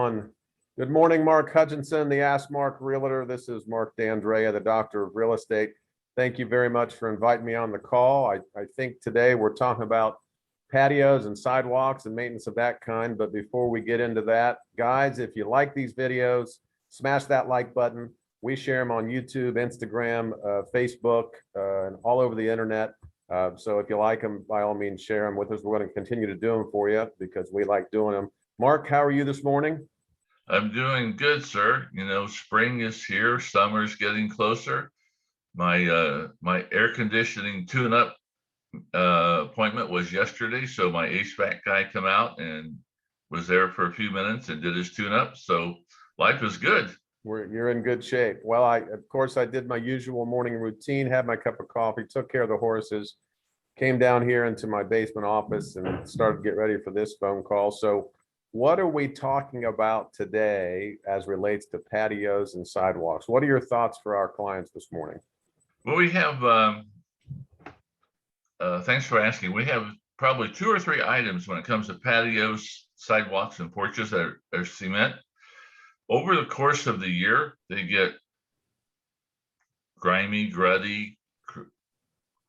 everyone. Good morning, Mark Hutchinson, the Ask Mark Realtor. This is Mark D'Andrea, the Doctor of Real Estate. Thank you very much for inviting me on the call. I think today we're talking about patios and sidewalks and maintenance of that kind. But before we get into that, guys, if you like these videos, smash that like button. We share them on YouTube, Instagram, Facebook, and all over the internet. So if you like them, by all means, share them with us. We're going to continue to do them for you because we like doing them. Mark, how are you this morning? I'm doing good, sir. You know, spring is here, summer's getting closer. My my air conditioning tune-up appointment was yesterday, so my HVAC guy come out and was there for a few minutes and did his tune-up. So life is good. You're in good shape. Well, of course, I did my usual morning routine, had my cup of coffee, took care of the horses, came down here into my basement office and started to get ready for this phone call. So what are we talking about today as relates to patios and sidewalks? What are your thoughts for our clients this morning? Well, we have, thanks for asking. We have probably 2 or 3 items when it comes to patios, sidewalks, and porches that are cement. Over the course of the year, they get grimy, gruddy,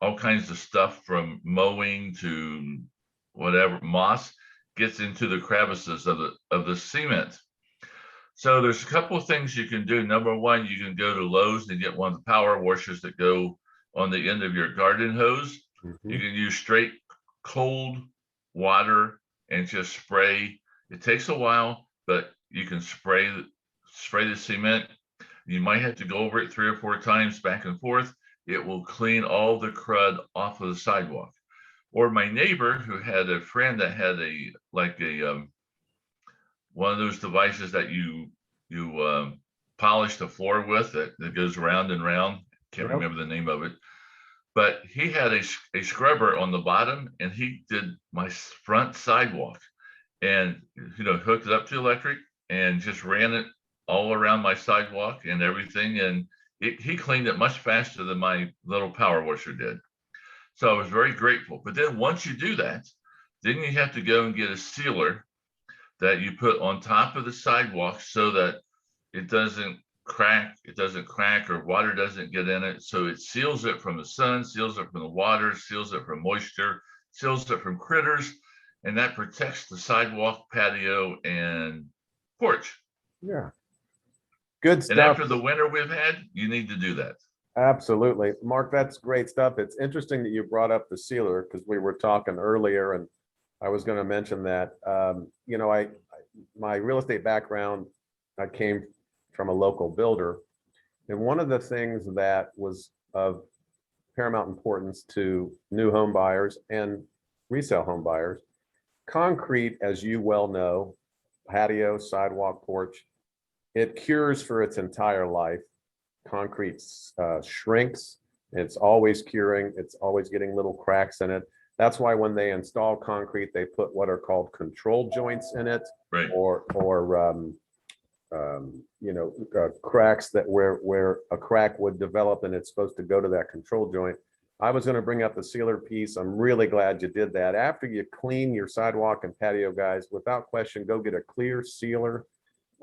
all kinds of stuff from mowing to whatever, moss gets into the crevices of the cement. So there's a couple of things you can do. Number one, you can go to Lowe's and get one of the power washers that go on the end of your garden hose. Mm-hmm. You can use straight cold water and just spray. It takes a while, but you can spray the cement. You might have to go over it 3 or 4 times back and forth. It will clean all the crud off of the sidewalk. Or my neighbor who had a friend that had one of those devices that you polish the floor with that goes round and round. Can't remember the name of it. But he had a scrubber on the bottom, and he did my front sidewalk and, you know, hooked it up to electric and just ran it all around my sidewalk and everything. And he cleaned it much faster than my little power washer did. So I was very grateful. But then once you do that, then you have to go and get a sealer that you put on top of the sidewalk so that it doesn't crack or water doesn't get in it. So it seals it from the sun, seals it from the water, seals it from moisture, seals it from critters, and that protects the sidewalk, patio, and porch. Yeah. Good stuff. And after the winter we've had, you need to do that. Absolutely. Mark, that's great stuff. It's interesting that you brought up the sealer because we were talking earlier and I was going to mention that, you know, my real estate background, I came from a local builder. And one of the things that was of paramount importance to new home buyers and resale home buyers, concrete, as you well know, patio, sidewalk, porch, it cures for its entire life. Concrete shrinks, it's always curing, it's always getting little cracks in it. That's why when they install concrete, they put what are called control joints in it, right, or you know, cracks that where a crack would develop and it's supposed to go to that control joint. I was going to bring up the sealer piece. I'm really glad you did that. After you clean your sidewalk and patio, guys, without question, go get a clear sealer.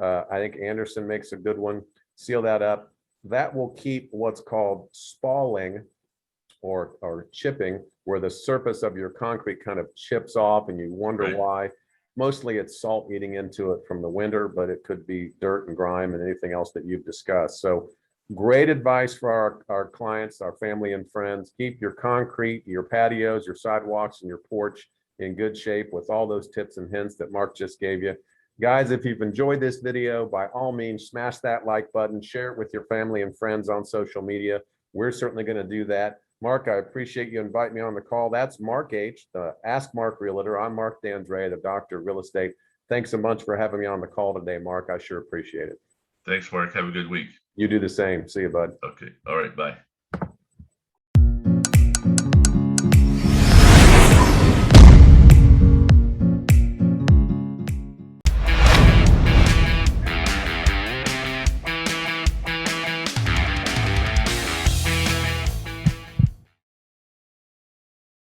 I think Anderson makes a good one. Seal that up. That will keep what's called spalling or chipping, where the surface of your concrete kind of chips off and you wonder why. Mostly it's salt eating into it from the winter, but it could be dirt and grime and anything else that you've discussed. So great advice for our clients, our family and friends. Keep your concrete, your patios, your sidewalks, and your porch in good shape with all those tips and hints that Mark just gave you. Guys, if you've enjoyed this video, by all means, smash that like button, share it with your family and friends on social media. We're certainly going to do that. Mark, I appreciate you inviting me on the call. That's Mark H., the Ask Mark Realtor. I'm Mark D'Andrea, the Doctor of Real Estate. Thanks so much for having me on the call today, Mark. I sure appreciate it. Thanks, Mark. Have a good week. You do the same. See you, bud. Okay. All right. Bye.